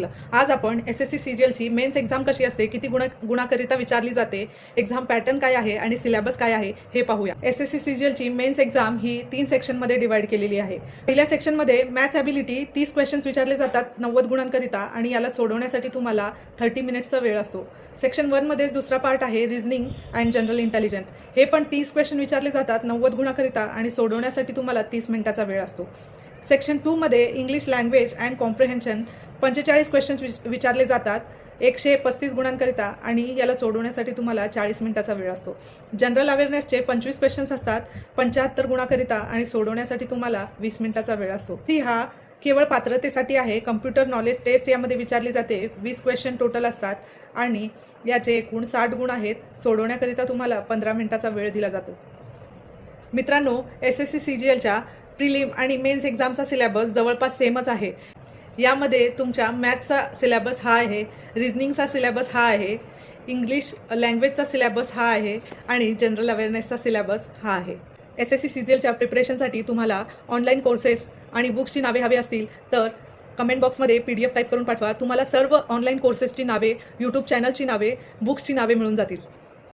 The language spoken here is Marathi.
आज आपण SSC सीजीएलची मेन्स एक्झाम कशी असते, किती गुणाकरिता विचारली जाते, एक्झाम पॅटर्न काय आहे आणि सिलेबस काय आहे हे पाहूया। SSC सीजीएलची मेन्स एक्झाम ही 3 सेक्शनमध्ये डिवाइड केलेली आहे। पहिल्या सेक्शनमध्ये मॅथ्स ॲबिलिटी 30 क्वेश्चन्स विचारले जातात 90 गुणांकरिता आणि याला सोडवण्यासाठी तुम्हाला 30 मिनिट्सचा वेळ असतो। सेक्शन 1 मध्ये दुसरा पार्ट आहे रिझनिंग अँड जनरल इंटेलिजन्स, हे पण 30 क्वेश्चन विचारले जातात 90 गुणाकरिता आणि सोडवण्यासाठी तुम्हाला 30 मिनिटाचा वेळ असतो। सेक्शन 2 मध्ये English language and comprehension 45 questions विचारले जातात 135 गुणांकरिता आणि याला सोडवण्यासाठी तुम्हाला 40 मिनिटाचा वेळ असतो। जनरल अवेअरनेसचे 25 क्वेश्चन्स असतात 75 गुणाकरिता आणि सोडवण्यासाठी तुम्हाला 20 मिनिटाचा वेळ असतो। हा केवळ पात्रतेसाठी आहे। कम्प्युटर नॉलेज टेस्ट यामध्ये विचारली जाते 20 क्वेश्चन टोटल असतात आणि याचे एकूण 60 गुण आहेत। सोडवण्याकरिता तुम्हाला 15 मिनिटाचा वेळ दिला जातो। मित्रांनो, SSC सीजीएलच्या प्रिलिम आणि मेन्स एक्झामचा सिलेबस जवळपास सेमच आहे। यामध्ये तुमच्या मॅथ्सचा सिलेबस हा आहे, रिझनिंगचा सिलेबस हा आहे, इंग्लिश लँग्वेजचा सिलेबस हा आहे आणि जनरल अवेअरनेसचा सिलेबस हा आहे। SSC सीजीएलच्या प्रिपरेशनसाठी तुम्हाला ऑनलाईन कोर्सेस आणि बुक्सची नावे हवी असतील तर कमेंट बॉक्समध्ये PDF टाईप करून पाठवा। तुम्हाला सर्व ऑनलाईन कोर्सेसची नावे, यूट्यूब चॅनलची नावे, बुक्सची नावे मिळून जातील।